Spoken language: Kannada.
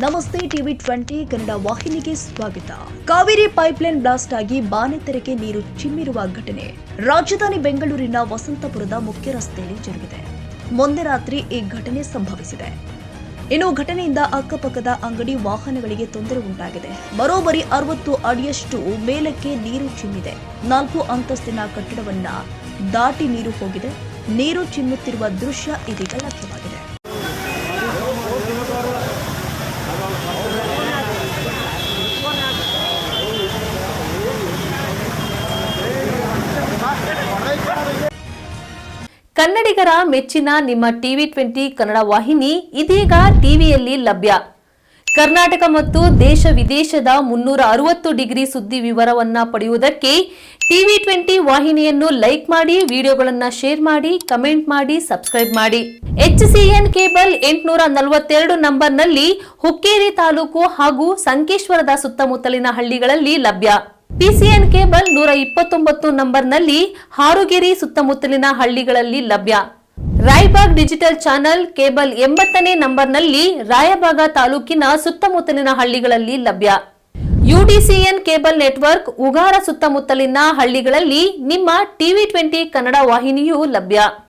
ನಮಸ್ತೆ ಟಿವಿ 20 ಕನ್ನಡ ವಾಹಿನಿಗೆ ಸ್ವಾಗತ. ಕಾವೇರಿ ಪೈಪ್ಲೈನ್ ಬ್ಲಾಸ್ಟ್ ಆಗಿ ಬಾನೆತೆರೆಗೆ ನೀರು ಚಿಮ್ಮಿರುವ ಘಟನೆ ರಾಜಧಾನಿ ಬೆಂಗಳೂರಿನ ವಸಂತಪುರದ ಮುಖ್ಯ ರಸ್ತೆಯಲ್ಲಿ ಜರುಗಿದೆ. ಮೊನ್ನೆ ರಾತ್ರಿ ಈ ಘಟನೆ ಸಂಭವಿಸಿದೆ. ಇನ್ನು ಘಟನೆಯಿಂದ ಅಕ್ಕಪಕ್ಕದ ಅಂಗಡಿ ವಾಹನಗಳಿಗೆ ತೊಂದರೆ ಉಂಟಾಗಿದೆ. ಬರೋಬ್ಬರಿ 60 ಅಡಿಯಷ್ಟು ಮೇಲಕ್ಕೆ ನೀರು ಚಿಮ್ಮಿದೆ. 4 ಅಂತಸ್ತಿನ ಕಟ್ಟಡವನ್ನ ದಾಟಿ ನೀರು ಹೋಗಿದೆ. ನೀರು ಚಿಮ್ಮುತ್ತಿರುವ ದೃಶ್ಯ ಇದೀಗ ಲಭ್ಯವಾಗಿದೆ. ಕನ್ನಡಿಗರ ಮೆಚ್ಚಿನ ನಿಮ್ಮ ಟಿವಿ 20 ಕನ್ನಡ ವಾಹಿನಿ ಇದೀಗ ಟಿವಿಯಲ್ಲಿ ಲಭ್ಯ. ಕರ್ನಾಟಕ ಮತ್ತು ದೇಶ ವಿದೇಶದ 360 ಡಿಗ್ರಿ ಸುದ್ದಿ ವಿವರವನ್ನ ಪಡೆಯುವುದಕ್ಕೆ ಟಿವಿ 20 ವಾಹಿನಿಯನ್ನು ಲೈಕ್ ಮಾಡಿ, ವಿಡಿಯೋಗಳನ್ನು ಶೇರ್ ಮಾಡಿ, ಕಮೆಂಟ್ ಮಾಡಿ, ಸಬ್ಸ್ಕ್ರೈಬ್ ಮಾಡಿ. HCN ಕೇಬಲ್ 842 ನಂಬರ್ನಲ್ಲಿ ಹುಕ್ಕೇರಿ ತಾಲೂಕು ಹಾಗೂ ಸಂಕೇಶ್ವರದ ಸುತ್ತಮುತ್ತಲಿನ ಹಳ್ಳಿಗಳಲ್ಲಿ ಲಭ್ಯ. PCN ಕೇಬಲ್ 129 ನಂಬರ್ನಲ್ಲಿ ಹಾರುಗೆರೆ ಸುತ್ತಮುತ್ತಲಿನ ಹಳ್ಳಿಗಳಲ್ಲಿ ಲಭ್ಯ. ರಾಯಬಾಗ್ ಡಿಜಿಟಲ್ ಚಾನೆಲ್ ಕೇಬಲ್ 80ನೇ ನಂಬರ್ನಲ್ಲಿ ರಾಯಬಾಗ ತಾಲೂಕಿನ ಸುತ್ತಮುತ್ತಲಿನ ಹಳ್ಳಿಗಳಲ್ಲಿ ಲಭ್ಯ. UDCN ಕೇಬಲ್ ನೆಟ್ವರ್ಕ್ ಉಗಾರ ಸುತ್ತಮುತ್ತಲಿನ ಹಳ್ಳಿಗಳಲ್ಲಿ ನಿಮ್ಮ ಟಿವಿ 20 ಕನ್ನಡ ವಾಹಿನಿಯೂ ಲಭ್ಯ.